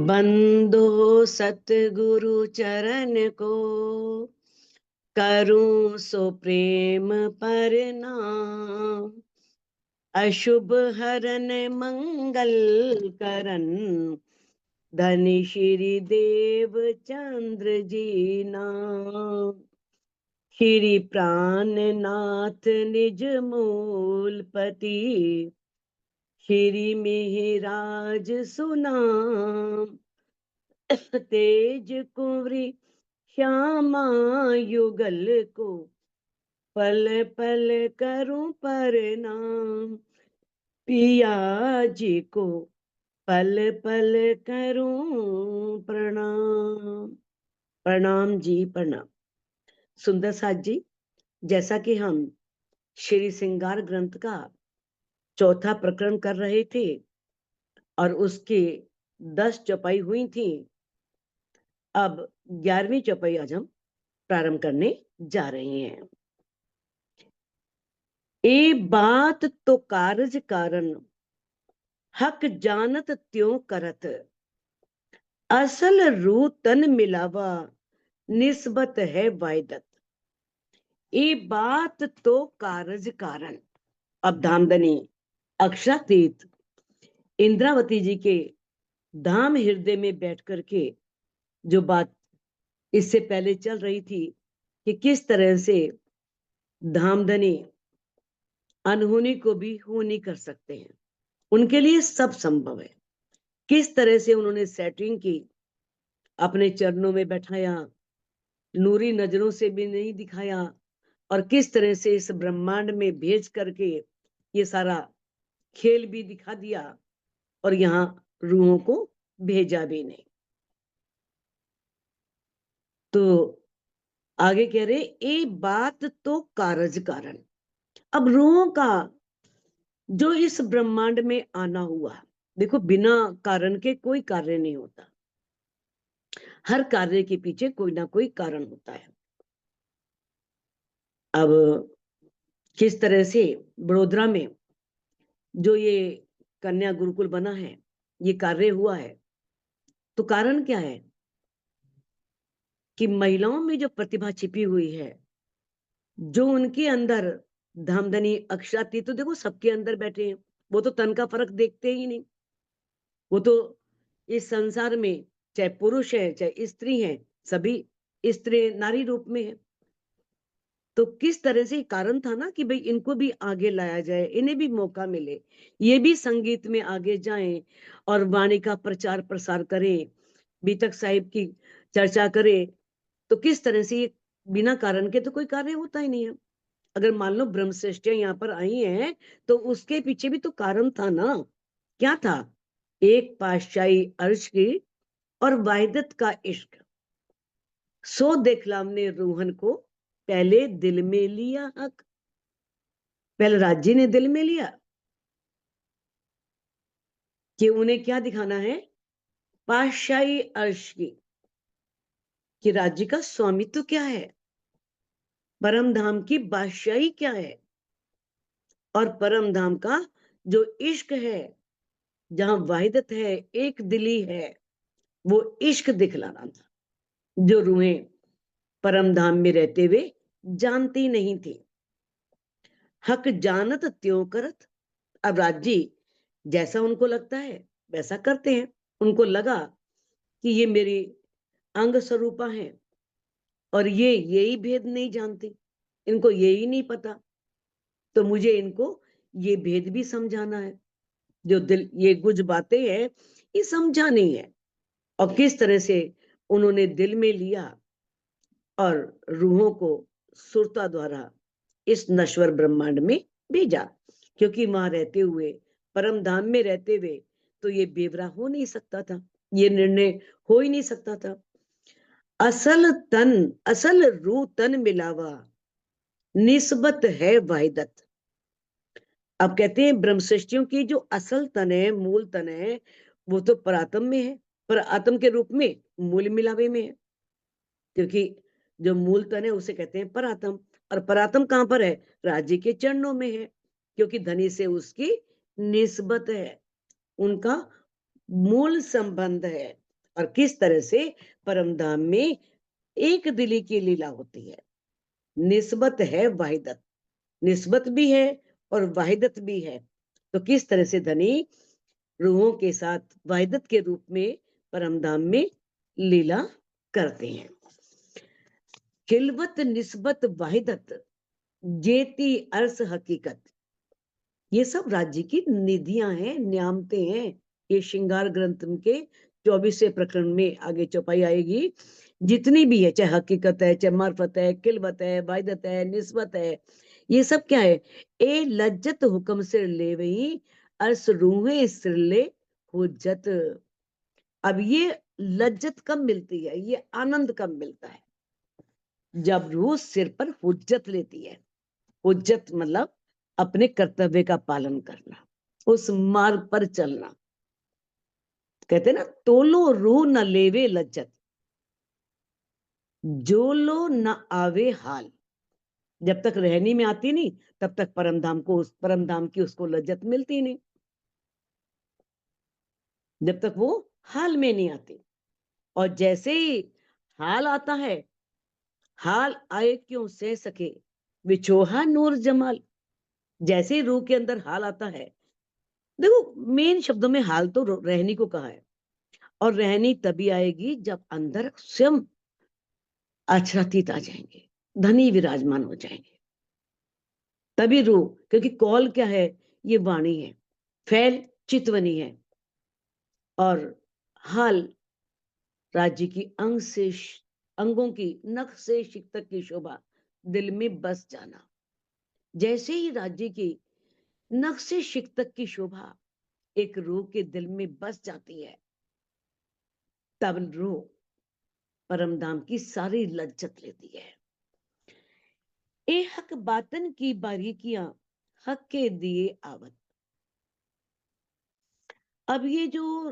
बंदो सतगुरु चरण को, करूं सो प्रेम प्रणाम। अशुभ हरन मंगल करन, धनी श्री देव चंद्र जी नाम। श्री प्राणनाथ निज मूलपति, श्री मिहिराज सुनाम। तेज कुंवरी श्यामा युगल को, पल पल करूं प्रणाम। पिया जी को पल पल करूं प्रणाम। प्रणाम जी, प्रणाम। सुंदर साथ जी, जैसा कि हम श्री श्रृंगार ग्रंथ का चौथा प्रकरण कर रहे थे और उसके 10 चौपाई हुई थी, अब 11वीं चौपाई आज हम प्रारंभ करने जा रहे हैं। ए बात तो कारज कारण, हक जानत त्यों करत। असल रू तन मिलावा, निस्बत है वायदत। ए बात तो कारज कारण। अब धामधनी अक्षरातीत इंद्रावती जी के धाम हृदय में बैठ करके जो बात इससे पहले चल रही थी कि किस तरह से धामधनी अनहोनी को भी होनी कर सकते हैं, उनके लिए सब संभव है। किस तरह से उन्होंने सेटिंग की, अपने चरणों में बैठाया, नूरी नजरों से भी नहीं दिखाया, और किस तरह से इस ब्रह्मांड में भेज करके ये सारा खेल भी दिखा दिया और यहाँ रूहों को भेजा भी नहीं। तो आगे कह रहे ए बात तो कारज कारण। अब रूहों का जो इस ब्रह्मांड में आना हुआ, देखो बिना कारण के कोई कार्य नहीं होता, हर कार्य के पीछे कोई ना कोई कारण होता है। अब किस तरह से बड़ोदरा में जो ये कन्या गुरुकुल बना है, ये कार्य हुआ है, तो कारण क्या है कि महिलाओं में जो प्रतिभा छिपी हुई है, जो उनके अंदर धामधनी अक्षराती, तो देखो सबके अंदर बैठे हैं, वो तो तन का फर्क देखते ही नहीं। वो तो इस संसार में चाहे पुरुष है चाहे स्त्री है, सभी स्त्री नारी रूप में है। तो किस तरह से कारण था ना कि भाई इनको भी आगे लाया जाए, इन्हें भी मौका मिले, ये भी संगीत में आगे जाएं और वाणी का प्रचार प्रसार करें, बीतक साहिब की चर्चा करें। तो किस तरह से ये बिना कारण के तो कोई कार्य होता ही नहीं है। अगर मान लो ब्रह्मश्रेष्ठियां यहाँ पर आई हैं, तो उसके पीछे भी तो कारण था ना। क्या था? एक पातशाही अर्श की और वाहिदत का इश्क। सो देखलावने रूहन को, पहले दिल में लिया हक। पहले राज्य ने दिल में लिया कि उन्हें क्या दिखाना है, पातशाही अर्श की, कि राज्य का स्वामित्व क्या है, परम धाम की बादशाही क्या है, और परम धाम का जो इश्क है, जहां वाहिदत है, एक दिली है, वो इश्क दिखलाना था, जो रूहें परम धाम में रहते हुए जानती नहीं थी। हक जानत त्यों करत। अब राज्य जैसा उनको लगता है वैसा करते हैं। उनको लगा कि ये मेरी अंग स्वरूपा है और ये यही भेद नहीं जानती, इनको यही नहीं पता, तो मुझे इनको ये भेद भी समझाना है। जो दिल ये कुछ बातें हैं ये समझा नहीं है। और किस तरह से उन्होंने दिल में लिया और रूहों को सुरता द्वारा इस नश्वर ब्रह्मांड में भेजा, क्योंकि वहां रहते हुए, परम धाम में रहते हुए तो ये बेवरा हो नहीं सकता था, ये निर्णय हो ही नहीं सकता था। असल रू तन मिलावा, निस्बत है वाहिदत। अब कहते हैं ब्रह्म सृष्टियों की जो असल तन है, मूल तन है, वो तो परात्म में है, पर आत्म के रूप में मूल मिलावे में है। क्योंकि जो मूल तन है उसे कहते हैं परात्म, और परात्म कहां पर है? राज्य के चरणों में है, क्योंकि धनी से उसकी निस्बत है, उनका मूल संबंध है। और किस तरह से परम धाम में एक दिली की लीला होती है, निस्बत है वाहिदत, निस्बत भी है और वाहिदत भी है। तो किस तरह से धनी रूहों के साथ वाहिदत के रूप में परम धाम में लीला करते हैं। खिलवत निस्बत वाहिदत जेती अर्स हकीकत, ये सब राज्य की निधियां हैं, न्यामते हैं। ये श्रृंगार ग्रंथ के 24वें प्रकरण में आगे चौपाई आएगी। जितनी भी है, चाहे हकीकत है, चाहे मार्फत है, किलवत है, वाहिदत है, निस्बत है, ये सब क्या है? ए लज्जत हुक्म से ले वही अर्स रूहे सिरले हुज्जत। अब ये लज्जत कब मिलती है, ये आनंद कब मिलता है? जब रूह सिर पर हुज्जत लेती है। हुज्जत मतलब अपने कर्तव्य का पालन करना, उस मार्ग पर चलना। कहते ना, तोलो रूह न लेवे लज्जत, जो लो न आवे हाल। जब तक रहनी में आती नहीं, तब तक परम धाम की उसको लज्जत मिलती नहीं, जब तक वो हाल में नहीं आती। और जैसे ही हाल आता है, हाल आए क्यों सह सके विछोहा नूर जमाल। जैसे ही रूह के अंदर हाल आता है, देखो मेन शब्दों में हाल तो रहनी को कहा है, और रहनी तभी आएगी जब अंदर स्वयं अक्षरातीत आ जाएंगे, धनी विराजमान हो जाएंगे, तभी रूह। क्योंकि कौल क्या है? ये वाणी है, फैल चितवनी है, और हाल राज्य की अंगों की नख से शिक तक की शोभा दिल में बस जाना। जैसे ही राज्य की नख से शिक तक की शोभा एक रूह के दिल में बस जाती है, तब रूह परमधाम की सारी लज्जत लेती है। ए हक बातन की बारीकियां हक के दिए आवत। अब ये जो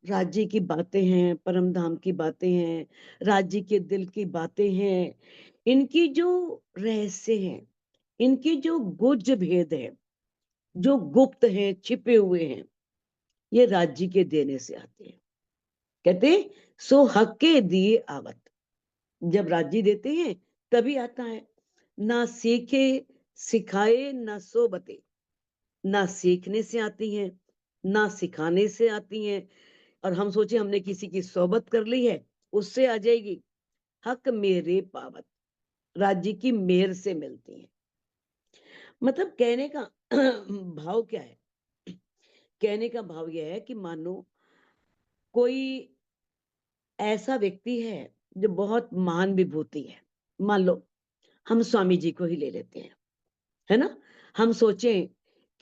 राज्य की बातें हैं, परम धाम की बातें हैं, राज्य के दिल की बातें हैं, इनकी जो रहस्य हैं, इनकी जो गुज भेद है, जो गुप्त हैं, छिपे हुए हैं, ये राज्य के देने से आते हैं। कहते सो हक के दिए आवत, जब राज्य देते हैं तभी आता है। ना सीखे सिखाए ना सोबते, ना सीखने से आती हैं, ना सिखाने से आती हैं। और हम सोचे हमने किसी की सोबत कर ली है, उससे आ जाएगी। हक मेरे पावत, राज्य की मेहर से मिलती है। मतलब कहने का भाव क्या है? कहने का भाव यह है कि मानो कोई ऐसा व्यक्ति है जो बहुत महान विभूति है। मान लो हम स्वामी जी को ही ले लेते हैं, है ना? हम सोचें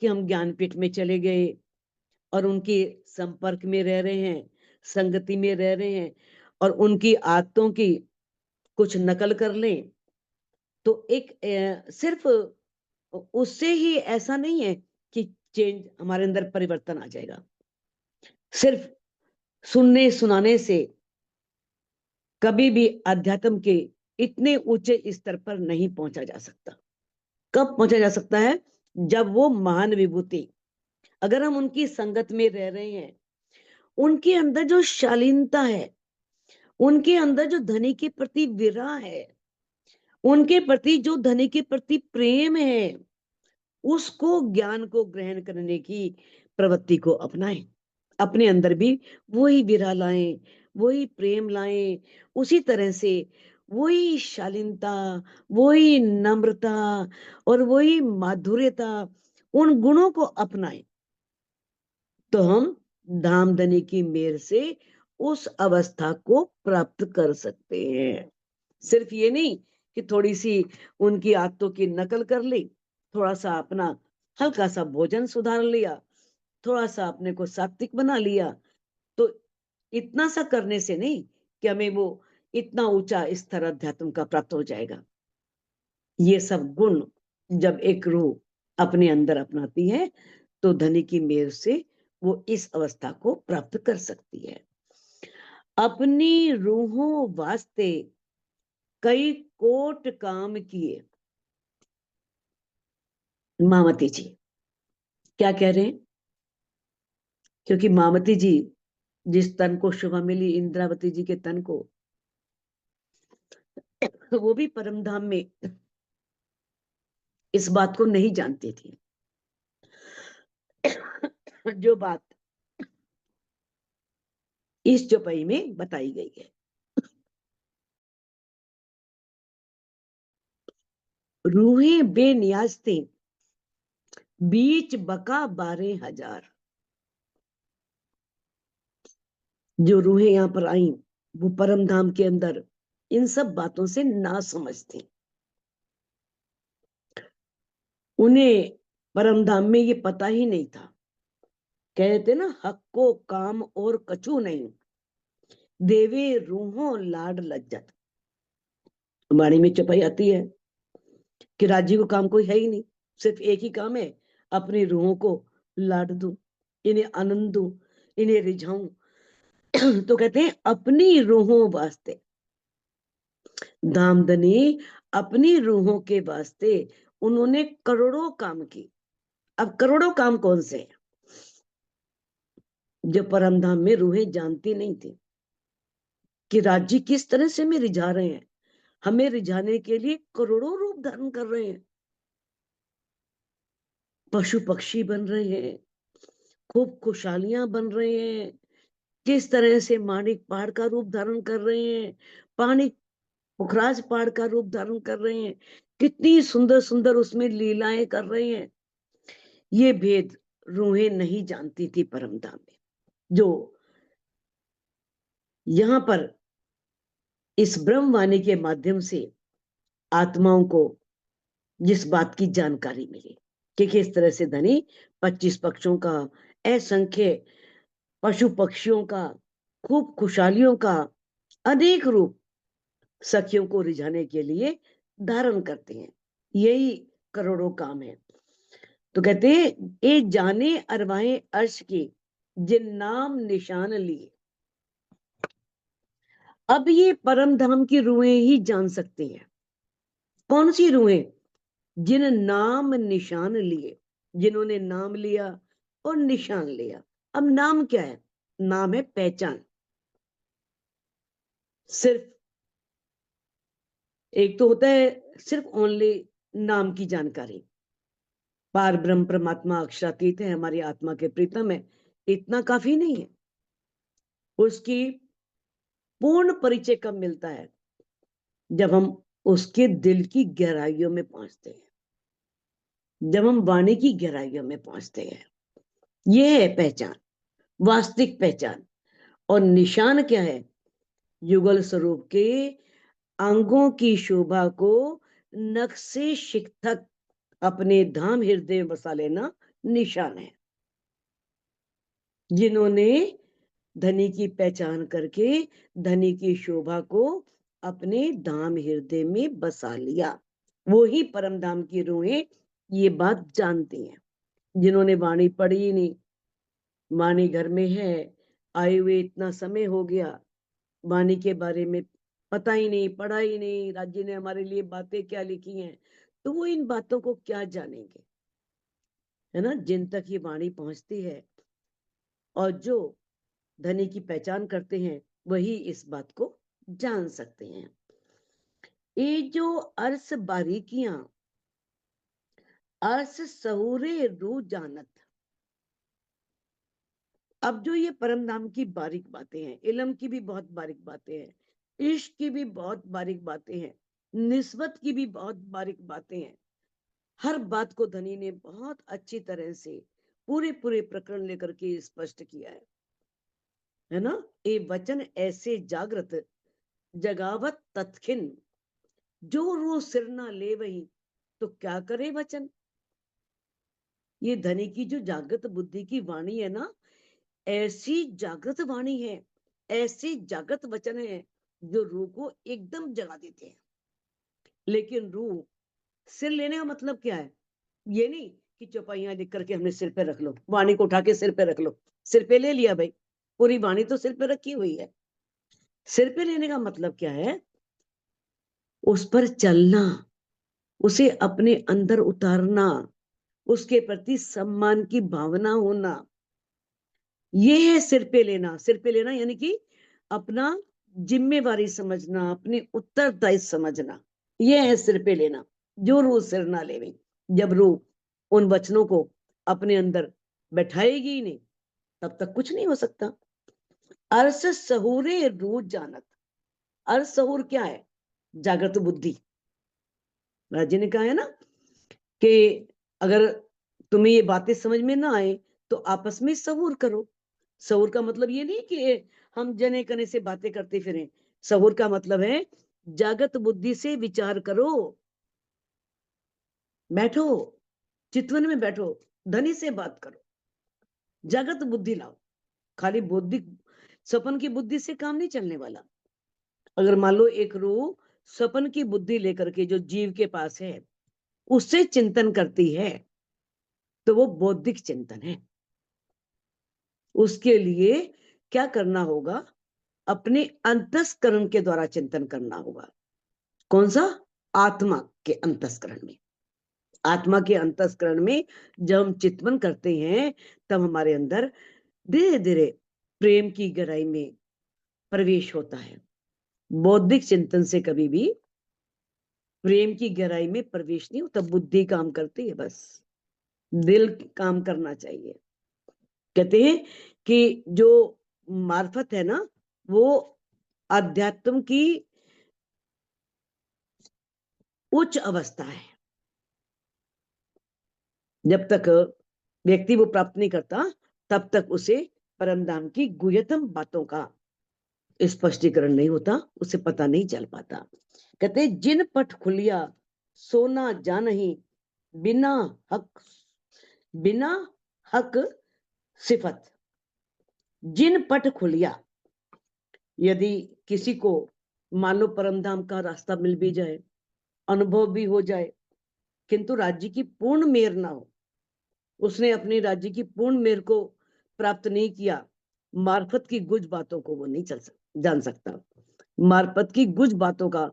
कि हम ज्ञानपीठ में चले गए और उनके संपर्क में रह रहे हैं, संगति में रह रहे हैं, और उनकी आदतों की कुछ नकल कर लें, तो एक सिर्फ उससे ही ऐसा नहीं है कि चेंज हमारे अंदर परिवर्तन आ जाएगा। सिर्फ सुनने सुनाने से कभी भी अध्यात्म के इतने ऊंचे स्तर पर नहीं पहुंचा जा सकता। कब पहुंचा जा सकता है? जब वो महान विभूति, अगर हम उनकी संगत में रह रहे हैं, उनके अंदर जो शालीनता है, उनके अंदर जो धनी के प्रति विरह है, उनके प्रति जो धनी के प्रति प्रेम है, उसको ज्ञान को ग्रहण करने की प्रवृत्ति को अपनाएं। अपने अंदर भी वही विरह लाएं, वही प्रेम लाएं, उसी तरह से वही शालीनता, वही नम्रता और वही माधुर्यता, उन गुणों को अपनाएं, तो हम धामधनी की मेहर से उस अवस्था को प्राप्त कर सकते हैं। सिर्फ ये नहीं कि थोड़ी सी उनकी आदतों की नकल कर ली, थोड़ा सा अपना हल्का सा भोजन सुधार लिया, थोड़ा सा अपने को सात्विक बना लिया, तो इतना सा करने से नहीं कि हमें वो इतना ऊंचा स्तर अध्यात्म का प्राप्त हो जाएगा। ये सब गुण जब एक रूह अपने अंदर अपनाती है, तो धनी की मेहर से वो इस अवस्था को प्राप्त कर सकती है। अपनी रूहों वास्ते कई कोट काम किए, मामती जी क्या कह रहे हैं? क्योंकि मामती जी जिस तन को शुभा मिली इंद्रावती जी के तन को, वो भी परम धाम में इस बात को नहीं जानती थी। जो बात इस चौपाई में बताई गई है। रूहें बेनियाज थी, बीच बका 12,000। जो रूहें यहाँ पर आई वो परम धाम के अंदर इन सब बातों से ना समझती। उन्हें परम धाम में ये पता ही नहीं था। कहते ना, हक्को काम और कछु नहीं, देवे रूहों लाड लज्जत। वाणी में चौपाई आती है कि राजी को काम कोई है ही नहीं, सिर्फ एक ही काम है, अपनी रूहों को लाड दूं, इन्हें आनंद दूं, इन्हें रिझाऊं। तो कहते हैं अपनी रूहों वास्ते, दामदनी अपनी रूहों के वास्ते उन्होंने करोड़ों काम की। अब करोड़ों काम कौन से हैं? जो परम धाम में रूहें जानती नहीं थी कि राज्य किस तरह से हमें रिझा रहे हैं, हमें रिझाने के लिए करोड़ों रूप धारण कर रहे हैं। पशु पक्षी बन रहे हैं, खूब खुशहालियां बन रहे हैं, किस तरह से माणिक पहाड़ का रूप धारण कर रहे हैं, पानी पुखराज पहाड़ का रूप धारण कर रहे हैं, कितनी सुंदर सुंदर उसमें लीलाएं कर रहे हैं। ये भेद रूहें नहीं जानती थी परम धाम में। जो यहाँ पर इस ब्रह्मवाणी के माध्यम से आत्माओं को जिस बात की जानकारी मिली कि किस तरह से धनी 25 पक्षों का, असंख्य पशु पक्षियों का, खूब खुशहालियों का अनेक रूप सखियों को रिझाने के लिए धारण करते हैं, यही करोड़ों काम है। तो कहते हैं ए जाने अरवाएं अर्श की, जिन नाम निशान लिए। अब ये परम धाम की रूहें ही जान सकती हैं। कौन सी रूहें? जिन नाम निशान लिए, जिन्होंने नाम लिया और निशान लिया। अब नाम क्या है? नाम है पहचान। सिर्फ एक तो होता है सिर्फ ओनली नाम की जानकारी, पार ब्रह्म परमात्मा अक्षरातीत है, हमारी आत्मा के प्रीतम है, इतना काफी नहीं है। उसकी पूर्ण परिचय कब मिलता है? जब हम उसके दिल की गहराइयों में पहुंचते हैं, जब हम वाणी की गहराइयों में पहुंचते हैं। यह है पहचान, वास्तविक पहचान। और निशान क्या है? युगल स्वरूप के अंगों की शोभा को नख से शिख तक अपने धाम हृदय में बसा लेना निशान है। जिन्होंने धनी की पहचान करके धनी की शोभा को अपने धाम हृदय में बसा लिया, वो ही परम धाम की रूहें ये बात जानती हैं। जिन्होंने वाणी पढ़ी ही नहीं, वाणी घर में है, आए हुए इतना समय हो गया, वाणी के बारे में पता ही नहीं, पढ़ा ही नहीं, राज्य ने हमारे लिए बातें क्या लिखी हैं, तो वो इन बातों को क्या जानेंगे? है ना। जिन तक ये वाणी पहुंचती है और जो धनी की पहचान करते हैं, वही इस बात को जान सकते हैं। ये जो अर्स बारीकियां, अर्स सहूरे रू जानत। अब जो ये परम धाम की बारीक बातें हैं, इल्म की भी बहुत बारीक बातें हैं, इश्क की भी बहुत बारीक बातें हैं, निस्बत की भी बहुत बारीक बातें हैं, हर बात को धनी ने बहुत अच्छी तरह से पूरे पूरे प्रकरण लेकर के स्पष्ट किया है ना। ये वचन ऐसे जागृत जगावत तत्खिन, जो रू सिर ना ले वही, तो क्या करे वचन। ये धनी की जो जागृत बुद्धि की वाणी है ना, ऐसी जागृत वाणी है, ऐसी जागृत वचन है जो रूह को एकदम जगा देते हैं। लेकिन रूह सिर लेने का मतलब क्या है? ये नहीं कि चौपाइयां लिख करके हमने सिर पे रख लो, वाणी को उठा के सिर पे रख लो, सिर पे ले लिया भाई, पूरी वाणी तो सिर पे रखी हुई है। सिर पे लेने का मतलब क्या है? उस पर चलना, उसे अपने अंदर उतारना, उसके प्रति सम्मान की भावना होना, ये है सिर पे लेना। सिर पे लेना यानी कि अपना जिम्मेवारी समझना, अपनी उत्तरदायित्व समझना, ये है सिर पे लेना। जो रूह सिर ना लेवे, जब रूह उन वचनों को अपने अंदर बैठाएगी ही नहीं, तब तक कुछ नहीं हो सकता। अर्स सहूरे रूह जानत। अर्स सहूर क्या है? जागृत बुद्धि। राजी ने कहा है ना कि अगर तुम्हें ये बातें समझ में ना आए तो आपस में सहूर करो। सहूर का मतलब ये नहीं कि हम जने कने से बातें करते फिरें। सहूर का मतलब है जागृत बुद्धि से विचार करो, बैठो, चितवन में बैठो, धनी से बात करो, जागृत बुद्धि लाओ। खाली बौद्धिक स्वप्न की बुद्धि से काम नहीं चलने वाला। अगर मान लो एक रूह स्वप्न की बुद्धि लेकर के जो जीव के पास है उससे चिंतन करती है, तो वो बौद्धिक चिंतन है। उसके लिए क्या करना होगा? अपने अंतस्करण के द्वारा चिंतन करना होगा। कौन सा? आत्मा के अंतस्करण में। आत्मा के अंतस्करण में जब हम चिंतन करते हैं तब हमारे अंदर धीरे धीरे प्रेम की गहराई में प्रवेश होता है। बौद्धिक चिंतन से कभी भी प्रेम की गहराई में प्रवेश नहीं होता। बुद्धि काम करती है, बस दिल काम करना चाहिए। कहते हैं कि जो मार्फत है ना, वो अध्यात्म की उच्च अवस्था है। जब तक व्यक्ति वो प्राप्त नहीं करता तब तक उसे परम धाम की गुह्यतम बातों का स्पष्टीकरण नहीं होता, उसे पता नहीं चल पाता। कहते जिन पट खुलिया सोना जानही, बिना हक बिना हक सिफत। जिन पट खुलिया, यदि किसी को मान लो परम धाम का रास्ता मिल भी जाए, अनुभव भी हो जाए, किंतु राज्य की पूर्ण मेहर ना हो, उसने अपनी राज्य की पूर्ण मेहर को प्राप्त नहीं किया, मार्फत की गुज बातों को वो नहीं जान सकता। मार्फत की गुज बातों का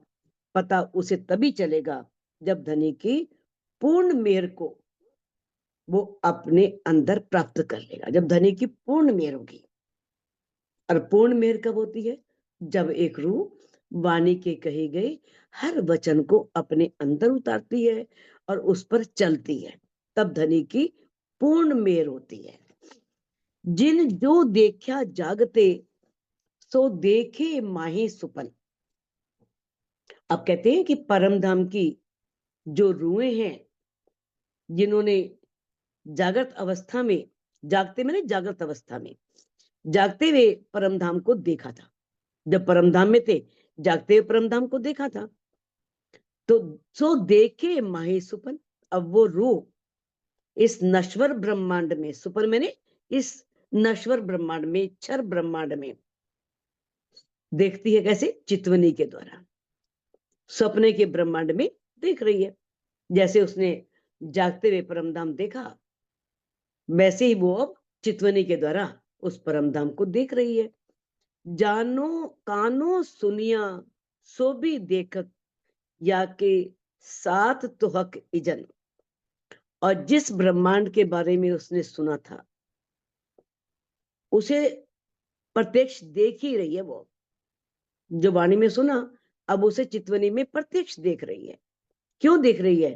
पता उसे तभी चलेगा जब धनी की पूर्ण मेहर को वो अपने अंदर प्राप्त कर लेगा। जब धनी की पूर्ण मेहर होगी। और पूर्ण मेहर कब होती है? जब एक रूह वाणी के कही गई हर वचन को अपने अंदर उतारती है और उस पर चलती है, तब धनी की पूर्ण मेहर होती है। जिन जो देखा जागते, सो देखे माही सुपन। अब कहते हैं कि परम धाम की जो रूहें हैं, जिन्होंने जागृत अवस्था में, जागते मैंने जागृत अवस्था में, जागते हुए परम धाम को देखा था। जब परम धाम में थे, जागते हुए परम धाम को देखा था, तो सो देखे माही सुपन। अब वो रूह इस नश्वर ब्रह्मांड में, सुपन मैंने इस नश्वर ब्रह्मांड में, क्षर ब्रह्मांड में देखती है। कैसे? चितवनी के द्वारा सपने के ब्रह्मांड में देख रही है। जैसे उसने जागते हुए परमधाम देखा, वैसे ही वो अब चितवनी के द्वारा उस परमधाम को देख रही है। जानो कानो सुनिया सो भी देखत, या के साथ तो हक इजन। और जिस ब्रह्मांड के बारे में उसने सुना था उसे प्रत्यक्ष देख ही रही है। वो जो वाणी में सुना, अब उसे चितवनी में प्रत्यक्ष देख रही है। क्यों देख रही है?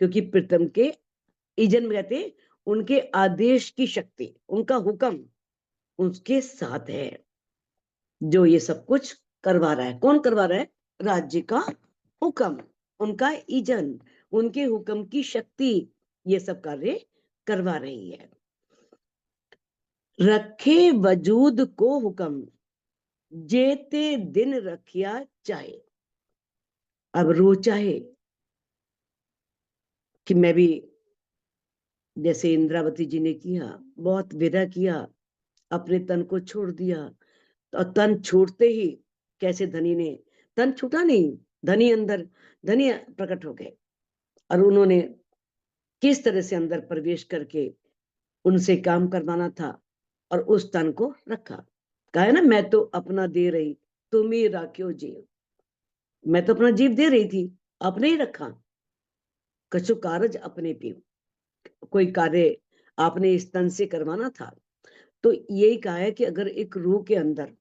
क्योंकि प्रीतम के इजन कहते उनके आदेश की शक्ति, उनका हुक्म उसके साथ है, जो ये सब कुछ करवा रहा है। कौन करवा रहा है? राज्य का हुक्म, उनका इजन, उनके हुक्म की शक्ति ये सब कार्य करवा रही है। रखे वजूद को हुक्म, जेते दिन रखिया चाहे। अब रो चाहे कि मैं भी जैसे इंद्रावती जी ने किया, बहुत विदा किया, अपने तन को छोड़ दिया, तो तन छूटते ही कैसे धनी ने, तन छूटा नहीं, धनी अंदर, धनी प्रकट हो गए और उन्होंने किस तरह से अंदर प्रवेश करके उनसे काम करवाना था और उस तन को रखा। कहा है ना, मैं तो अपना दे रही, तुम ही राख्यो जीव। मैं तो अपना जीव दे रही थी, अपने ही रखा, कछु कारज अपने पीव। कोई कार्य आपने इस तन से करवाना था, तो यही कहा है कि अगर एक रूह के अंदर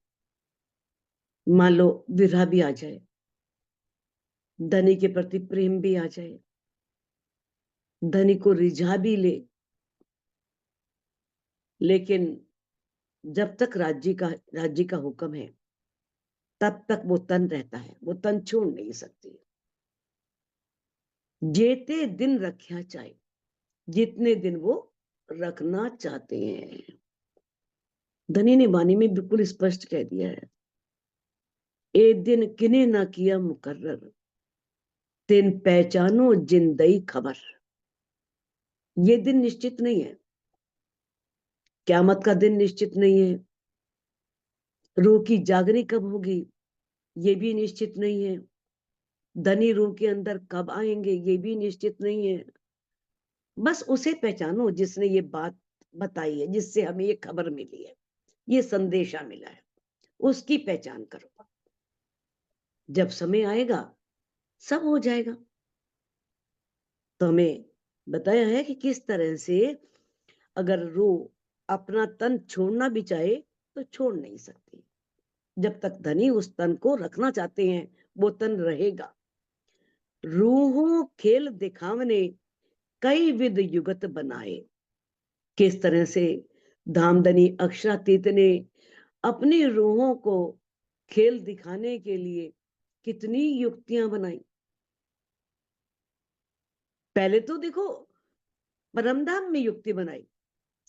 मान लो विरह भी आ जाए, धनी के प्रति प्रेम भी आ जाए, धनी को रिझा भी ले, लेकिन जब तक राज्य का हुक्म है तब तक वो तन रहता है, वो तन छोड़ नहीं सकती। जेते दिन रखा चाहे, जितने दिन वो रखना चाहते हैं। धनी ने वाणी में बिल्कुल स्पष्ट कह दिया है, ए दिन किने ना किया मुकर्रर, तिन पहचानो जिंदई खबर। ये दिन निश्चित नहीं है, क़यामत का दिन निश्चित नहीं है, रूह की जागनी कब होगी ये भी निश्चित नहीं है, धनी रूह के अंदर कब आएंगे ये भी निश्चित नहीं है। बस उसे पहचानो जिसने ये बात बताई है, जिससे हमें ये खबर मिली है, ये संदेशा मिला है, उसकी पहचान करो। जब समय आएगा सब हो जाएगा। तो हमें बताया है कि किस तरह से अगर रूह अपना तन छोड़ना भी चाहे तो छोड़ नहीं सकती। जब तक धनी उस तन को रखना चाहते हैं वो तन रहेगा। रूहों खेल दिखावने कई विध युगत बनाए। किस तरह से धामधनी अक्षरातीत ने अपनी रूहों को खेल दिखाने के लिए कितनी युक्तियां बनाई। पहले तो देखो परमधाम में युक्ति बनाई,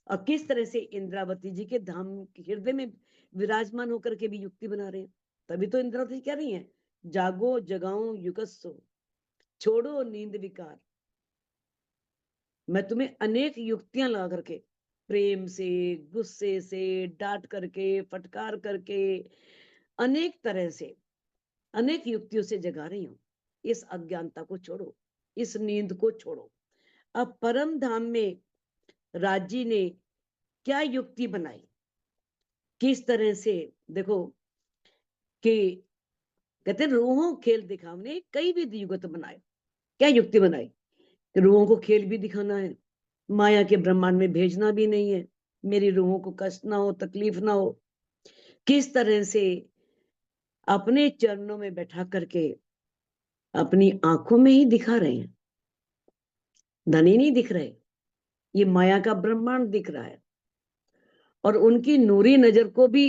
और किस तरह से इंद्रावती जी के धाम हृदय में विराजमान होकर के भी युक्ति बना रहे हैं। तभी तो इंद्रावती कह रही हैं, जागो जगाऊं युगस्सो, छोड़ो नींद विकार। मैं तुम्हें अनेक युक्तियां लगा करके, प्रेम से, गुस्से से, डांट करके, फटकार करके, अनेक तरह से, अनेक युक्तियों से जगा रही हूं। इस अज्ञानता को छोड़ो, इस नींद को छोड़ो। अब परम धाम में राजी ने क्या युक्ति बनाई, किस तरह से देखो कि कहते हैं रूहों खेल दिखावने कई विध युगत बनाए। क्या युक्ति बनाई, रूहों को खेल भी दिखाना है, माया के ब्रह्मांड में भेजना भी नहीं है, मेरी रूहों को कष्ट ना हो, तकलीफ ना हो। किस तरह से अपने चरणों में बैठा करके अपनी आंखों में ही दिखा रहे हैं, धनी नहीं दिख रहे, ये माया का ब्रह्मांड दिख रहा है। और उनकी नूरी नजर को भी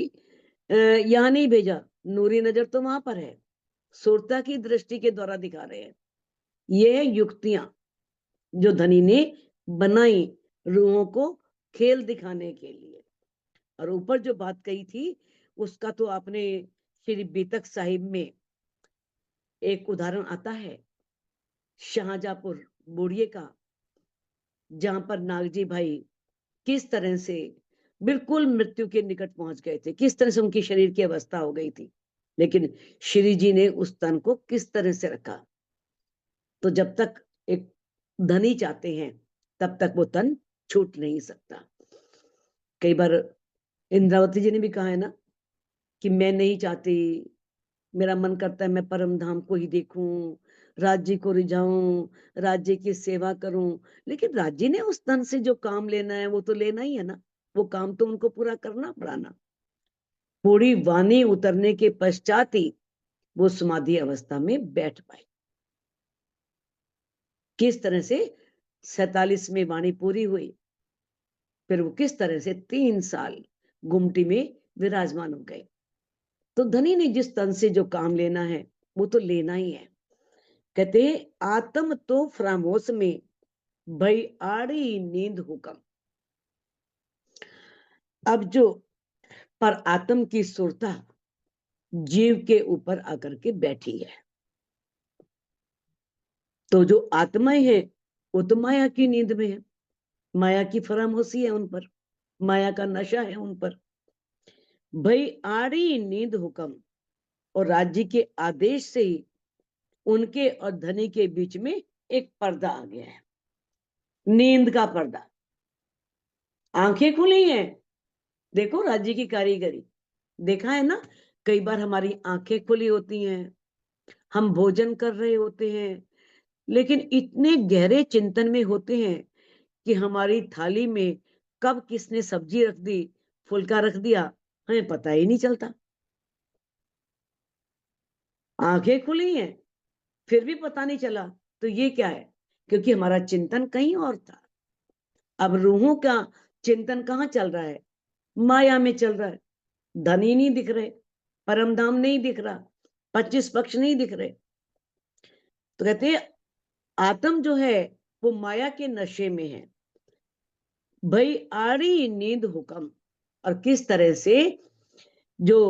यहां नहीं भेजा, नूरी नजर तो वहां पर है, सुरता की दृष्टि के द्वारा दिखा रहे हैं। ये युक्तियां जो धनी ने बनाई रूहों को खेल दिखाने के लिए। और ऊपर जो बात कही थी उसका तो आपने श्री बीतक साहिब में एक उदाहरण आता है, शाहजहांपुर बुढ़िए का, जहां पर नागजी भाई किस तरह से बिल्कुल मृत्यु के निकट पहुंच गए थे, किस तरह से उनकी शरीर की अवस्था हो गई थी, लेकिन श्री जी ने उस तन को किस तरह से रखा। तो जब तक एक धनी चाहते हैं तब तक वो तन छूट नहीं सकता। कई बार इंद्रावती जी ने भी कहा है ना कि मैं नहीं चाहती, मेरा मन करता है मैं परम धाम को ही देखूं, राज्य को रिझाऊं, राज्य की सेवा करूं। लेकिन राज्य ने उस तन से जो काम लेना है वो तो लेना ही है ना, वो काम तो उनको पूरा करना पड़ा ना। पूरी वाणी उतरने के पश्चात ही वो समाधि अवस्था में बैठ पाए। किस तरह से 47 में वाणी पूरी हुई, फिर वो किस तरह से 3 साल गुमटी में विराजमान हो गए। तो धनी ने जिस तन से जो काम लेना है वो तो लेना ही है। कहते हैं आत्म तो फ्रामोस में भई आड़ी नींद हुक्म। अब जो पर आत्म की सुरता जीव के ऊपर आकर के बैठी है, तो जो आत्माएं हैं वो तो माया की नींद में है, माया की फरामोशी है उन पर, माया का नशा है उन पर। भई आड़ी नींद हुक्म, और राज्य के आदेश से ही उनके और धनी के बीच में एक पर्दा आ गया है, नींद का पर्दा। आंखें खुली हैं, देखो राज्य की कारीगरी, देखा है ना। कई बार हमारी आंखें खुली होती हैं, हम भोजन कर रहे होते हैं, लेकिन इतने गहरे चिंतन में होते हैं कि हमारी थाली में कब किसने सब्जी रख दी, फुल्का रख दिया, हमें पता ही नहीं चलता। आंखें खुली हैं फिर भी पता नहीं चला, तो ये क्या है? क्योंकि हमारा चिंतन कहीं और था। अब रूहों का चिंतन कहाँ चल रहा है? माया में चल रहा है। धन ही नहीं दिख रहे, परम धाम नहीं दिख रहा, 25 पक्ष नहीं दिख रहे। तो कहते हैं आत्म जो है वो माया के नशे में है। भाई आड़ी नींद हुक्म। और किस तरह से जो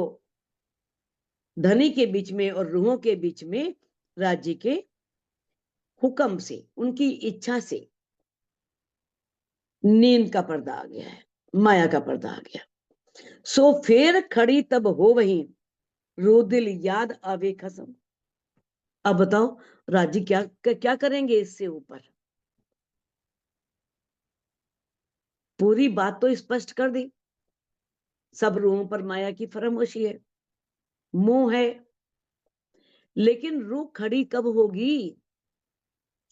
धनी के बीच में और रूहों के बीच में राज्य के हुक्म से, उनकी इच्छा से नींद का पर्दा आ गया है, माया का पर्दा आ गया। सो फेर खड़ी तब हो वही, रो दिल याद आवे खसम। अब बताओ राज्य क्या क्या करेंगे इससे ऊपर? पूरी बात तो स्पष्ट कर दी। सब रूहों पर माया की फरमोशी है, मोह है, लेकिन रूह खड़ी कब होगी?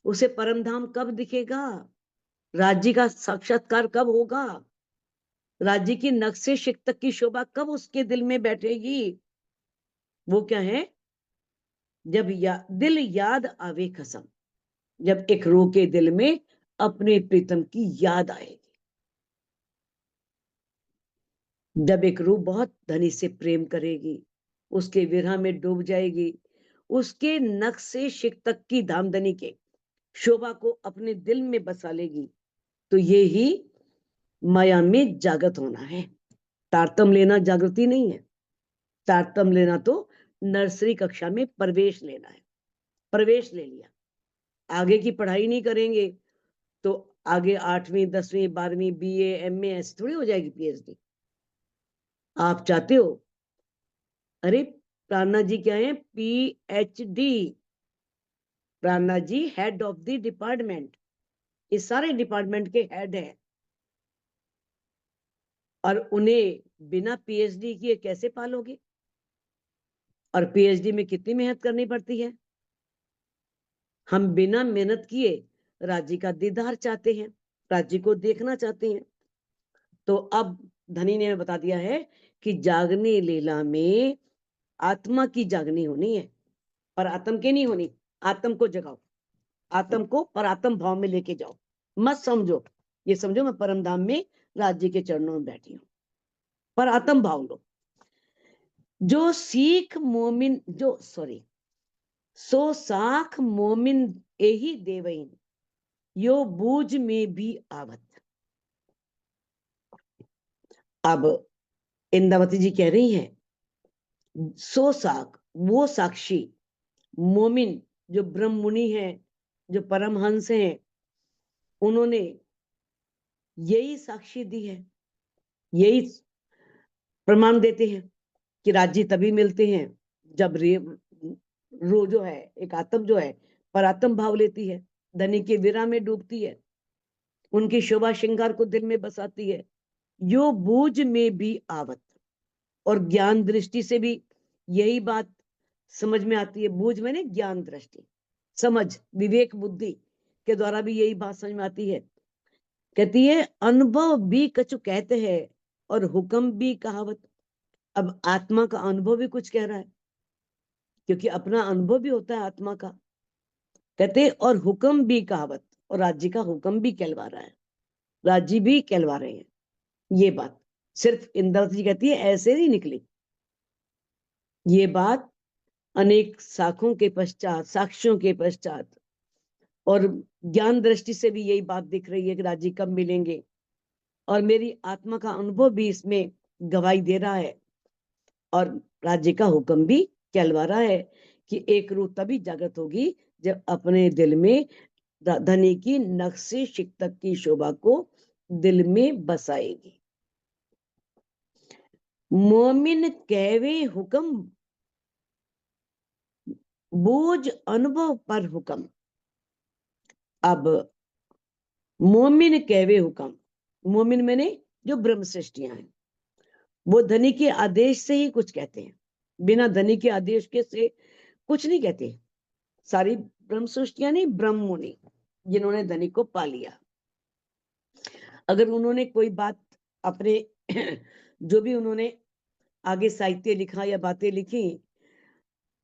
उसे परमधाम कब दिखेगा? राज्य का साक्षात्कार कब होगा? राज्य की नक्शे शिक्त की शोभा कब उसके दिल में बैठेगी? वो क्या है? जब दिल याद आवे कसम। जब एक रूह के दिल में अपने प्रीतम की याद आएगी, जब एक रूह बहुत धनी से प्रेम करेगी, उसके विरह में डूब जाएगी, उसके नक्शे शिक्त की धामधनी के शोभा को अपने दिल में बसा लेगी, तो ये ही माया में जागृत होना है। तारतम लेना जागृति नहीं है। तारतम लेना तो नर्सरी कक्षा में प्रवेश लेना है। प्रवेश ले लिया, आगे की पढ़ाई नहीं करेंगे तो आगे 8वीं 10वीं 12वीं BA MA ऐसे थोड़ी हो जाएगी PhD। आप चाहते हो, अरे प्राणा जी क्या है? PhD। प्राणा जी हेड ऑफ द डिपार्टमेंट, इस सारे डिपार्टमेंट के हेड है, और उन्हें बिना PhD किए कैसे पालोगे? और PhD में कितनी मेहनत करनी पड़ती है। हम बिना मेहनत किए राज्य का दीदार चाहते हैं, राज्य को देखना चाहते हैं। तो अब धनी ने बता दिया है कि जागने लीला में आत्मा की जागनी होनी है, पर आत्म की नहीं होनी। आत्म को जगाओ, आत्म को पर आत्म भाव में लेके जाओ। मत समझो, ये समझो मैं परम धाम में राज्य के चरणों में बैठी हूं, पर आत्म भाव लो। जो सीख मोमिन जो सॉरी सो साख मोमिन यही देवईन, यो बूझ में भी आवत। अब इंदावती जी कह रही हैं, सो साख वो साक्षी, मोमिन जो ब्रह्म मुनि है, जो परमहंस हैं, उन्होंने यही साक्षी दी है, यही प्रमाण देते हैं कि राज्य तभी मिलते हैं जब रो जो है, एक आत्म जो है पर आत्म भाव लेती है, धनी के विरह में डूबती है, उनकी शोभा श्रृंगार को दिल में बसाती है। यो बूझ में भी आवत। और ज्ञान दृष्टि से भी यही बात समझ में आती है। बूझ मैंने ज्ञान दृष्टि, समझ, विवेक बुद्धि के द्वारा भी यही बात समझ में आती है। कहती है अनुभव भी कछु कहते हैं और हुक्म भी कहावत। अब आत्मा का अनुभव भी कुछ कह रहा है, क्योंकि अपना अनुभव भी होता है आत्मा का। कहते और हुक्म भी कहावत, और राज्य का हुक्म भी कहलवा रहा है, राज्य भी कहलवा रहे हैं। ये बात सिर्फ इंद्रावती जी कहती है, ऐसे नहीं निकली ये बात। अनेक साखों के पश्चात, साक्ष्यों के पश्चात और ज्ञान दृष्टि से भी यही बात दिख रही है कि राज्य कब मिलेंगे, और मेरी आत्मा का अनुभव भी इसमें गवाही दे रहा है, और राज्य का हुक्म भी कहलवा रहा है कि एक रूह तभी जागृत होगी जब अपने दिल में धनी की नक्शे शिक्तक की शोभा को दिल में बसाएगी। मोमिन कहवे हुक्म, बोझ अनुभव पर हुक्म। अब मोमिन कहवे हुक्म, मोमिन मैंने जो ब्रह्म सृष्टियां हैं, वो धनी के आदेश से ही कुछ कहते हैं, बिना धनी के आदेश के से कुछ नहीं कहते। सारी ब्रह्म सृष्टियां नहीं, ब्रह्म मुनि जिन्होंने धनी को पा लिया, अगर उन्होंने कोई बात अपने जो भी उन्होंने आगे साहित्य लिखा या बातें लिखी,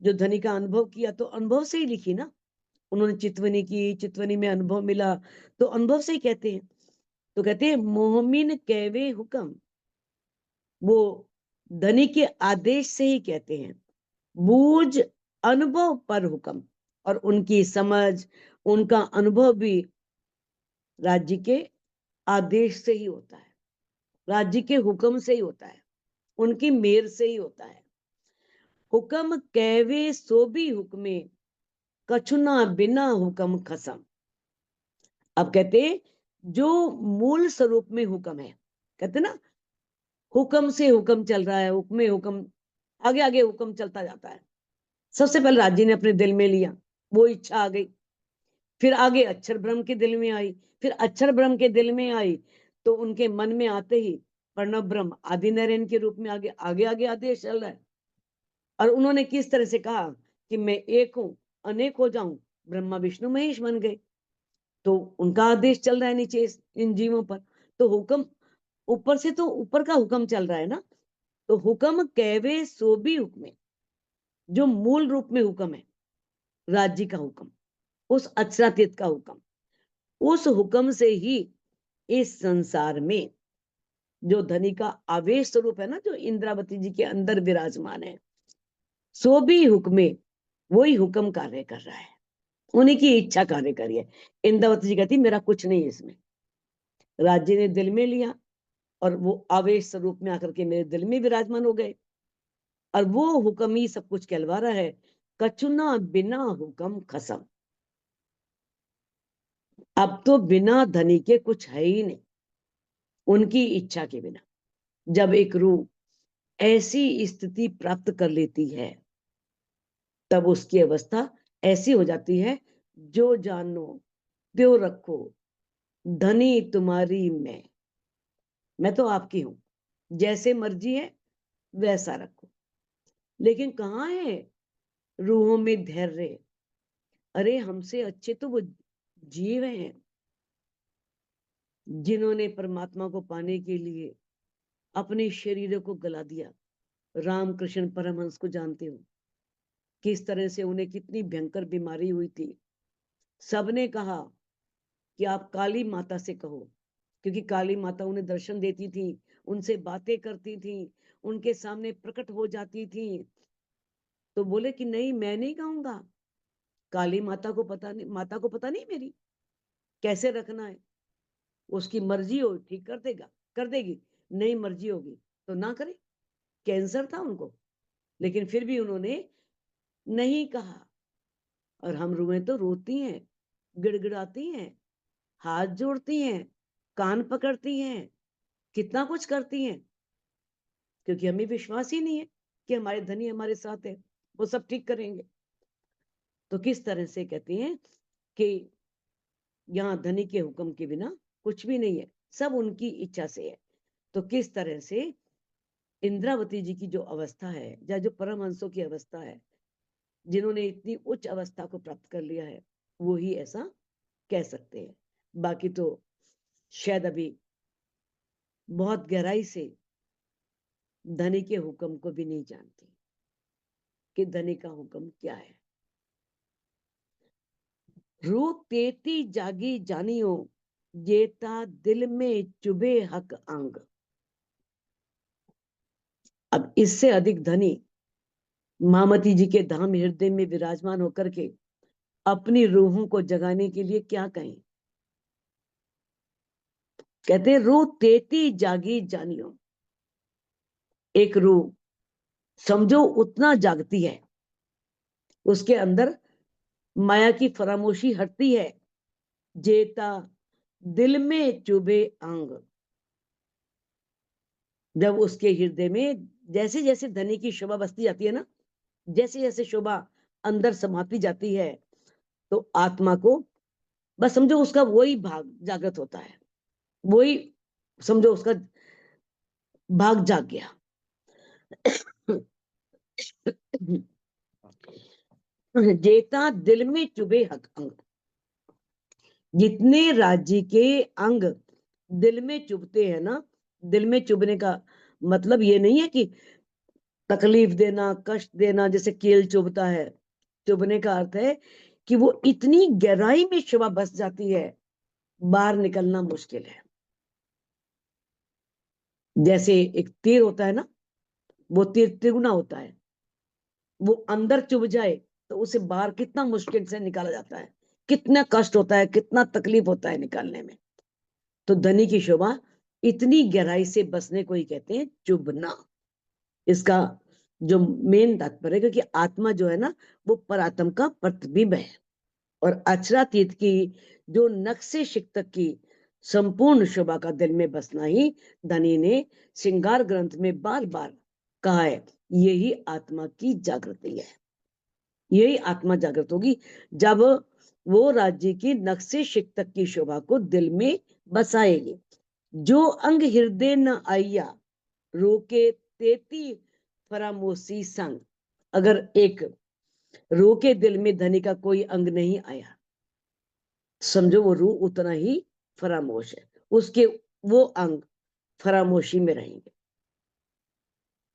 जो धनी का अनुभव किया, तो अनुभव से ही लिखी ना। उन्होंने चितवनी की, चितवनी में अनुभव मिला, तो अनुभव से ही कहते हैं। तो कहते हैं मोहमिन कहवे हुक्म, वो धनी के आदेश से ही कहते हैं। बूझ अनुभव पर हुक्म, और उनकी समझ, उनका अनुभव भी राज्य के आदेश से ही होता है, राज्य के हुक्म से ही होता है, उनकी मेहर से ही होता है। हुक्म कहवे सो भी हुक्मे, कछुना बिना हुक्म खसम। अब कहते जो मूल स्वरूप में हुक्म है, कहते ना हुक्म से हुक्म चल रहा है, हुक्म हुक्म आगे आगे हुक्म चलता जाता है। सबसे पहले राज्य ने अपने दिल में लिया, वो इच्छा आ गई, फिर आगे अक्षर ब्रह्म के दिल में आई, फिर अक्षर ब्रह्म के दिल में आई तो उनके मन में आते ही प्रणव ब्रह्म आदि नारायण के रूप में आगे आगे आगे आदेश चल रहा है। और उन्होंने किस तरह से कहा कि मैं एक हूं, अनेक हो जाऊं, ब्रह्मा विष्णु महेश बन गए। तो उनका आदेश चल रहा है नीचे इन जीवों पर। तो हुक्म ऊपर से, तो ऊपर का हुक्म चल रहा है ना। तो हुक्म कहवे सो भी हुक्म, जो मूल रूप में हुक्म है, राज्य का हुक्म, उस अक्षरातीत का हुक्म, उस हुक्म से ही इस संसार में जो धनी का आवेश स्वरूप है ना, जो इंद्रावती जी के अंदर विराजमान है, सो भी हुक्मे, वही हुक्म कार्य कर रहा है, उन्हीं की इच्छा कार्य करी है। इंद्रावती जी कहती मेरा कुछ नहीं है इसमें, राज्य ने दिल में लिया और वो आवेश स्वरूप में आकर के मेरे दिल में विराजमान हो गए, और वो हुक्म ही सब कुछ कहलवा रहा है। कचुना बिना हुक्म खसम। अब तो बिना धनी के कुछ है ही नहीं, उनकी इच्छा के बिना। जब एक रूह ऐसी स्थिति प्राप्त कर लेती है, तब उसकी अवस्था ऐसी हो जाती है, जो जानो त्यो रखो, धनी तुम्हारी मैं तो आपकी हूं, जैसे मर्जी है वैसा रखो। लेकिन कहाँ है रूहों में धैर्य? अरे हमसे अच्छे तो वो जीव हैं, जिन्होंने परमात्मा को पाने के लिए अपने शरीर को गला दिया। रामकृष्ण परमहंस को जानते हो, किस तरह से उन्हें कितनी भयंकर बीमारी हुई थी। सबने कहा कि आप काली माता से कहो, क्योंकि काली माता उन्हें दर्शन देती थी, उनसे बातें करती थी, उनके सामने प्रकट हो जाती थी। तो बोले कि नहीं, मैं नहीं कहूंगा, काली माता को पता नहीं, माता को पता नहीं मेरी कैसे रखना है, उसकी मर्जी हो ठीक कर देगा, कर देगी, नहीं मर्जी होगी तो ना करे। कैंसर था उनको, लेकिन फिर भी उन्होंने नहीं कहा। और हम रूहें तो रोती हैं, गिड़गिड़ाती हैं, हाथ जोड़ती हैं, कान पकड़ती हैं, कितना कुछ करती हैं, क्योंकि हमें विश्वास ही नहीं है कि हमारे धनी हमारे साथ है, वो सब ठीक करेंगे। तो किस तरह से कहते हैं कि यहाँ धनी के हुक्म के बिना कुछ भी नहीं है, सब उनकी इच्छा से है। तो किस तरह से इंद्रावती जी की जो अवस्था है, या जो परमहंसों की अवस्था है, जिन्होंने इतनी उच्च अवस्था को प्राप्त कर लिया है, वो ही ऐसा कह सकते हैं। बाकी तो शायद अभी बहुत गहराई से धनी के हुक्म को भी नहीं जानती कि धनी का हुक्म क्या है। रूह तेती जागी जानियो, जेता दिल में चुभे हक अंग। अब इससे अधिक धनी मामती जी के धाम हृदय में विराजमान होकर के अपनी रूहों को जगाने के लिए क्या कहें। कहते रूह तेती जागी जानियो, एक रूह समझो उतना जागती है, उसके अंदर माया की फरामोशी हटती है। जेता दिल में चुभे अंग, जब उसके हृदय में जैसे जैसे धनी की शोभा बसती जाती है ना, जैसे जैसे शोभा अंदर समाती जाती है, तो आत्मा को बस समझो उसका वही भाग जागृत होता है, वही समझो उसका भाग जाग गया। जेता दिल में चुभे हक अंग, जितने राज्य के अंग दिल में चुभते हैं ना, दिल में चुभने का मतलब ये नहीं है कि तकलीफ देना, कष्ट देना, जैसे कील चुभता है। चुभने का अर्थ है कि वो इतनी गहराई में शोभा बस जाती है, बाहर निकलना मुश्किल है। जैसे एक तीर होता है ना, वो तीर तिगुना होता है, वो अंदर चुभ जाए तो उसे बाहर कितना मुश्किल से निकाला जाता है, कितना कष्ट होता है, कितना तकलीफ होता है निकालने में। तो धनी की शोभा इतनी गहराई से बसने को ही कहते हैं चुभना। इसका जो मेन तात्पर्य है, क्योंकि आत्मा जो है ना, वो परात्म का प्रतिबिंब है। और अक्षरातीत की जो नक्शे शिक्तक की संपूर्ण शोभा का दिल में बसना ही धनी ने श्रृंगार ग्रंथ में बार बार कहा है। यही आत्मा की जागृति है, यही आत्मा जागृत होगी जब वो राज्य की नक्शे शिक्तक की शोभा को दिल में बसाएगी। जो अंग हृदय न आइया, रोके तेती फरामोशी संग। अगर एक रूह के दिल में धनी का कोई अंग नहीं आया, समझो वो रूह उतना ही फरामोश है, उसके वो अंग फरामोशी में रहेंगे,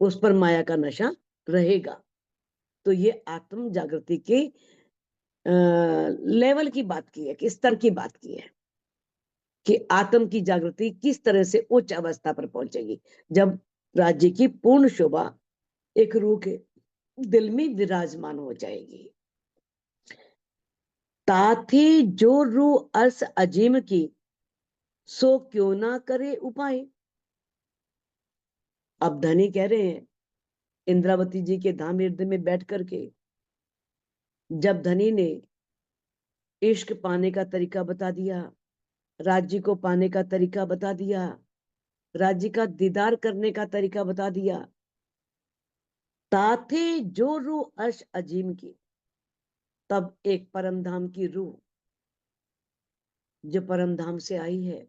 उस पर माया का नशा रहेगा। तो ये आत्म जागृति के लेवल की बात की है, कि स्तर की बात की है, कि आत्म की जागृति किस तरह से उच्च अवस्था पर पहुंचेगी जब राज्य की पूर्ण शोभा एक रूह के दिल में विराजमान हो जाएगी। ताथे जो रूह अर्श अजीम की, सो क्यों ना करे उपाय। अब धनी कह रहे हैं इंद्रावती जी के धाम हृदय में बैठ करके, जब धनी ने इश्क पाने का तरीका बता दिया, राज्य को पाने का तरीका बता दिया, राज्य का दीदार करने का तरीका बता दिया, ताथे जो रूह अर्श अजीम की, तब एक परम धाम की रूह जो परम धाम से आई है,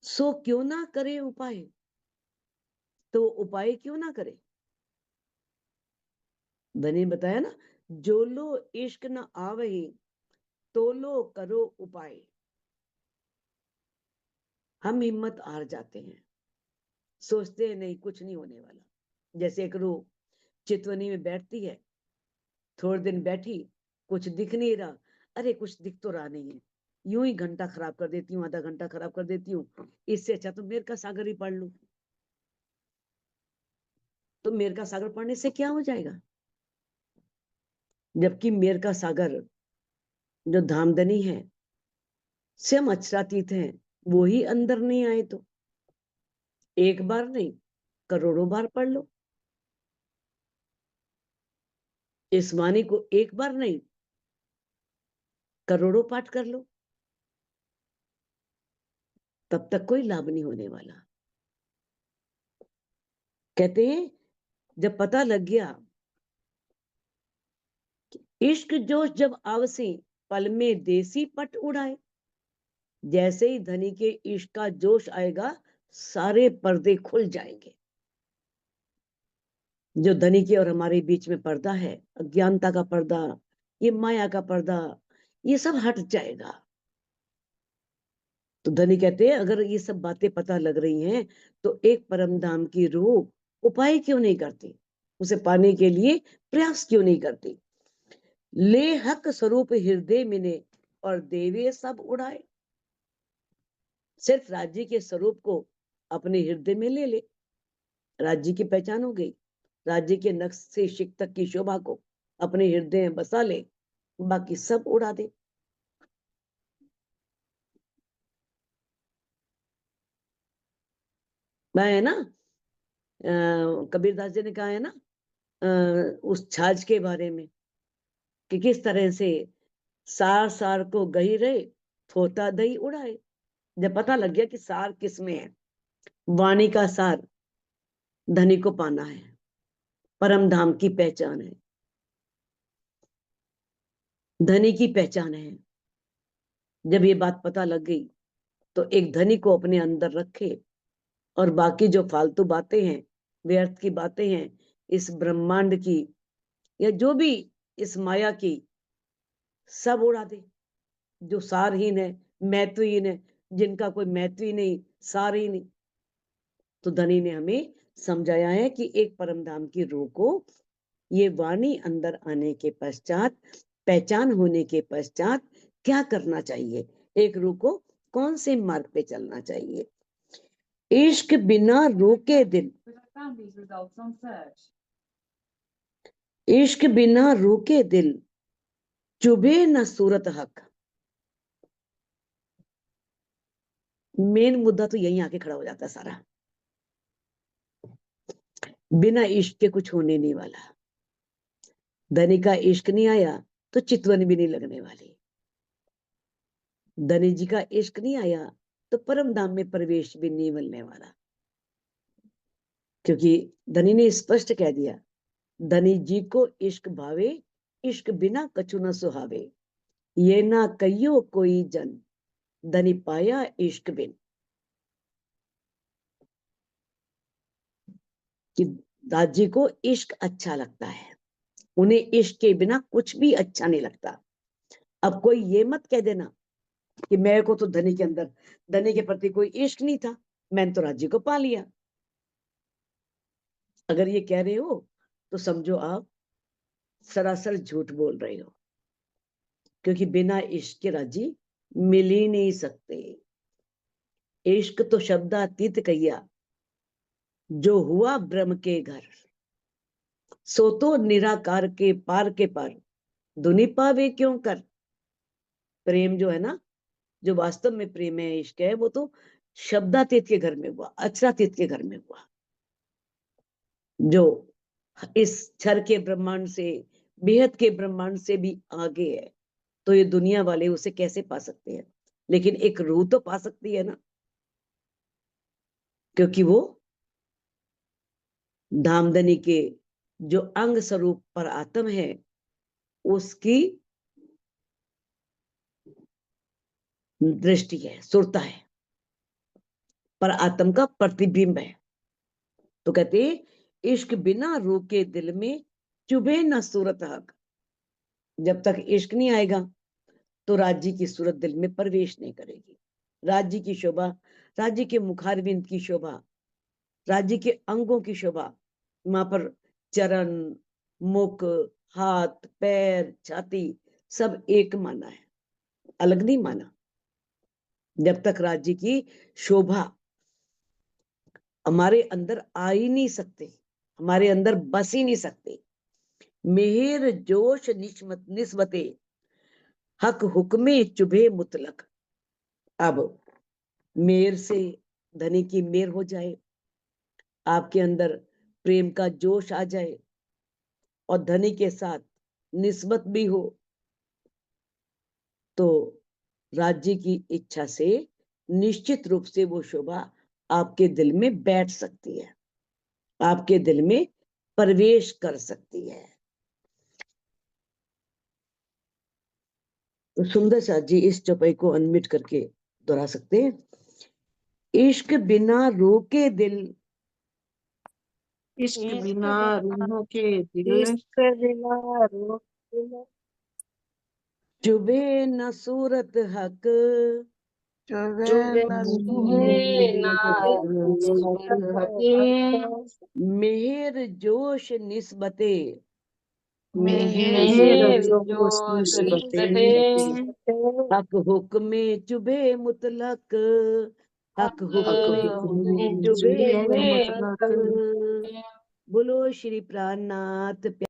सो क्यों ना करे उपाय। तो उपाय क्यों ना करे। धनी बताया ना, जो लो इश्क न आवही, तो लो करो उपाय। हम हिम्मत हार जाते हैं, सोचते हैं नहीं कुछ नहीं होने वाला। जैसे एक रूह चितवनी में बैठती है, थोड़े दिन बैठी, कुछ दिख नहीं रहा, अरे कुछ दिख तो रहा नहीं है, यूं ही घंटा खराब कर देती हूँ, आधा घंटा खराब कर देती हूँ, इससे अच्छा तो मेर का सागर ही पढ़ लूं। तो मेर का सागर पढ़ने से क्या हो जाएगा, जबकि मेर का सागर जो धामधनी है, से हम अक्षरातीत हैं, वो ही अंदर नहीं आए तो एक बार नहीं, करोड़ों बार पढ़ लो। इस वाणी को एक बार नहीं, करोड़ों पाठ कर लो, तब तक कोई लाभ नहीं होने वाला। कहते हैं जब पता लग गया कि इश्क जोश जब आवसे, पल में देसी पट उड़ाए। जैसे ही धनी के इश्क का जोश आएगा, सारे पर्दे खुल जाएंगे। जो धनी के और हमारे बीच में पर्दा है, अज्ञानता का पर्दा, ये माया का पर्दा, ये सब हट जाएगा। तो धनी कहते हैं अगर ये सब बातें पता लग रही हैं, तो एक परम धाम की रूह उपाय क्यों नहीं करती, उसे पाने के लिए प्रयास क्यों नहीं करती। ले हक स्वरूप हृदय मिने, और देवे सब उड़ाए। सिर्फ राज्य के स्वरूप को अपने हृदय में ले ले, राज्य की पहचान हो गई, राज्य के नक्श से शिक की शोभा को अपने हृदय में बसा ले, बाकी सब उड़ा दे। मैं है ना, कबीरदास जी ने कहा है ना, उस छाछ के बारे में, कि किस तरह से सार सार को गही रहे, थोता दही उड़ाए। जब पता लग गया कि सार किस में है, वाणी का सार धनी को पाना है, परम धाम की पहचान है, धनी की पहचान है। जब ये बात पता लग गई, तो एक धनी को अपने अंदर रखे, और बाकी जो फालतू बातें हैं, व्यर्थ की बातें हैं, इस ब्रह्मांड की या जो भी इस माया की, सब उड़ा दे। जो सारहीन है, महत्वहीन है, जिनका कोई महत्व ही नहीं, सार ही नहीं। तो धनी ने हमें समझाया है कि एक परम धाम की रूह को ये वाणी अंदर आने के पश्चात, पहचान होने के पश्चात क्या करना चाहिए, एक रूह को कौन से मार्ग पे चलना चाहिए। इश्क बिना रोके दिल, इश्क बिना रोके दिल, चुभे न सूरत हक। मेन मुद्दा तो यहीं आके खड़ा हो जाता है सारा। बिना इश्क के कुछ होने नहीं वाला। धनी का इश्क नहीं आया तो चितवन भी नहीं लगने वाली। धनी जी का इश्क नहीं आया तो परम धाम में प्रवेश भी नहीं मिलने वाला। क्योंकि धनी ने स्पष्ट कह दिया, धनी जी को इश्क भावे, इश्क बिना कछु न सुहावे, ये ना कहियो कोई जन, धनी पाया इश्क बिन। कि दादी को इश्क अच्छा लगता है, उन्हें इश्क के बिना कुछ भी अच्छा नहीं लगता। अब कोई ये मत कह देना कि मेरे को तो धनी के अंदर, धनी के प्रति कोई इश्क नहीं था, मैंने तो राज्य को पा लिया। अगर ये कह रहे हो तो समझो आप सरासर झूठ बोल रहे हो, क्योंकि बिना इश्क के राजी मिल ही नहीं सकते। इश्क तो शब्दातीत कहिया, जो हुआ ब्रह्म के घर, सो तो निराकार के पार के पार, दुनि पावे क्यों कर। प्रेम जो है ना, जो वास्तव में प्रेम है, इश्क है, वो तो शब्दातीत के घर में हुआ, अक्षरातीत के घर में हुआ, जो इस क्षर के ब्रह्मांड से, बेहद के ब्रह्मांड से भी आगे है। तो ये दुनिया वाले उसे कैसे पा सकते हैं, लेकिन एक रूह तो पा सकती है ना, क्योंकि वो धामधनी के जो अंग स्वरूप पर आत्म है, उसकी दृष्टि है, सुरता है, पर आत्म का प्रतिबिंब है। तो कहते इश्क बिना रोके दिल में चुभे न सूरत हक। जब तक इश्क नहीं आएगा तो राज्य की सूरत दिल में प्रवेश नहीं करेगी। राज्य की शोभा, राज्य के मुखारविंद की शोभा, राज्य के अंगों की शोभा, वहां पर चरण, मुख, हाथ, पैर, छाती सब एक माना है, अलग नहीं माना। जब तक राज्य की शोभा हमारे अंदर आ ही नहीं सकते, हमारे अंदर बस ही नहीं सकते। मेहर जोश निस्बते, हक हुक्मे चुभे मुतलक। अब मेहर से धनी की मेहर हो जाए, आपके अंदर प्रेम का जोश आ जाए और धनी के साथ निस्बत भी हो, तो राज्य की इच्छा से निश्चित रूप से वो शोभा आपके दिल में बैठ सकती है, आपके दिल में प्रवेश कर सकती है। तो सुंदर सा जी इस चौपाई को अनम्यूट करके दोहरा सकते हैं। इश्क बिना रोके दिल, इश्क बिना रूहों के दिल, इश्क बिना रूह के चुभे न सूरत हक, चुभे न ना सूरत हके, मेहर जोश निस्बते, मेहर जोश निस्बते, हक हुक्मे चुभे मुतलक, हक हुक्मे चुभे चुभे मुतलक। मुतलक। बोलो श्री प्राणनाथ।